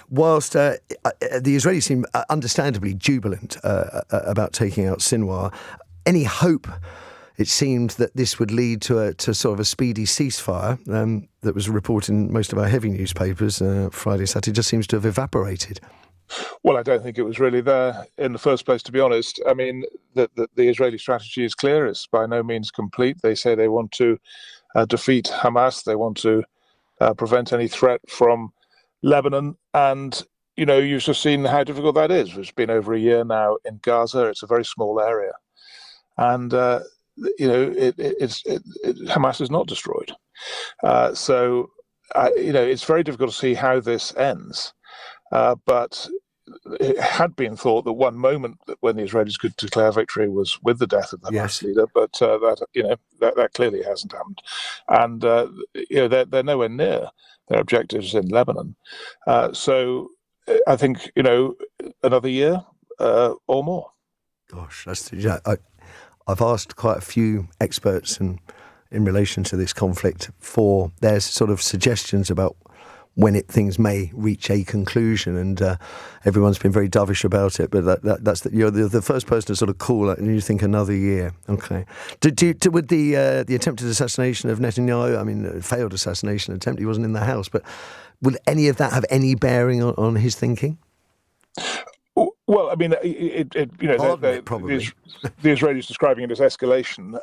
whilst the Israelis seem understandably jubilant about taking out Sinwar, any hope, it seemed, that this would lead to sort of a speedy ceasefire that was reported in most of our heavy newspapers Friday, Saturday, just seems to have evaporated. Well, I don't think it was really there in the first place, to be honest. I mean, the Israeli strategy is clear. It's by no means complete. They say they want to defeat Hamas. They want to prevent any threat from Lebanon. And, you've just seen how difficult that is. It's been over a year now in Gaza. It's a very small area. And, Hamas is not destroyed. So it's very difficult to see how this ends. But it had been thought that one moment when the Israelis could declare victory was with the death of the Hamas leader, but that clearly hasn't happened, and they're nowhere near their objectives in Lebanon. So I think another year or more. Gosh, I've asked quite a few experts in relation to this conflict for their sort of suggestions about when things may reach a conclusion, and everyone's been very dovish about it. But you're the first person to sort of call it, and you think another year. Okay. Would the attempted assassination of Netanyahu, I mean, a failed assassination attempt, he wasn't in the house, but would any of that have any bearing on his thinking? Well, I mean, probably. The Israelis describing it as escalation.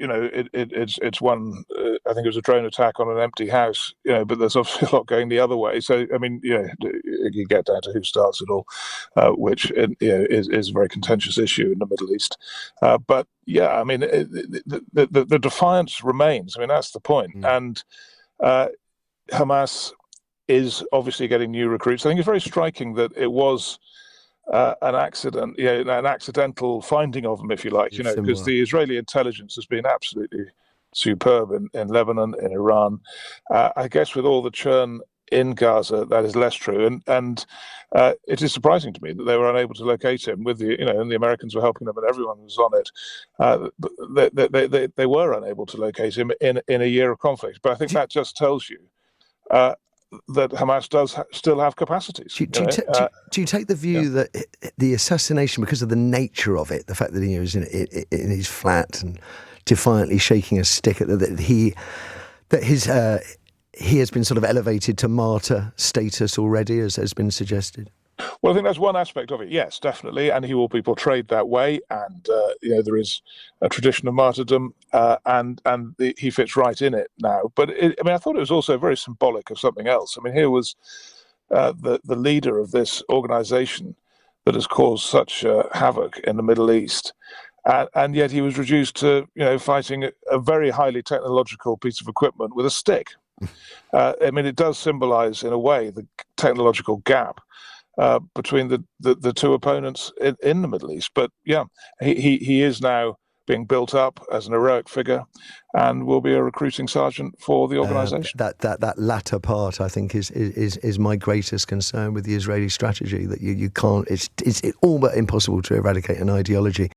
It's one. I think it was a drone attack on an empty house. But there's obviously a lot going the other way. So I mean, you get down to who starts it all, which is a very contentious issue in the Middle East. But yeah, I mean, the defiance remains. I mean, that's the point. And Hamas is obviously getting new recruits. I think it's very striking that it was an accident, an accidental finding of them, if you like, because the Israeli intelligence has been absolutely superb in Lebanon, in Iran. I guess with all the churn in Gaza, that is less true. And it is surprising to me that they were unable to locate him with and the Americans were helping them and everyone was on it. They were unable to locate him in a year of conflict. But I think that just tells you that Hamas does still have capacities. Do you take the view that the assassination, because of the nature of it, the fact that he was in his flat and defiantly shaking a stick at he has been sort of elevated to martyr status already, as has been suggested? Well, I think that's one aspect of it, yes, definitely, and he will be portrayed that way, and there is a tradition of martyrdom, and he fits right in it now. But I thought it was also very symbolic of something else. I mean, here was the leader of this organization that has caused such havoc in the Middle East, and yet he was reduced to fighting a very highly technological piece of equipment with a stick. I mean, it does symbolize, in a way, the technological gap between the two opponents in the Middle East. But yeah, he is now being built up as an heroic figure and will be a recruiting sergeant for the organisation. That latter part, I think, is my greatest concern with the Israeli strategy, that you can't, it's all but impossible to eradicate an ideology.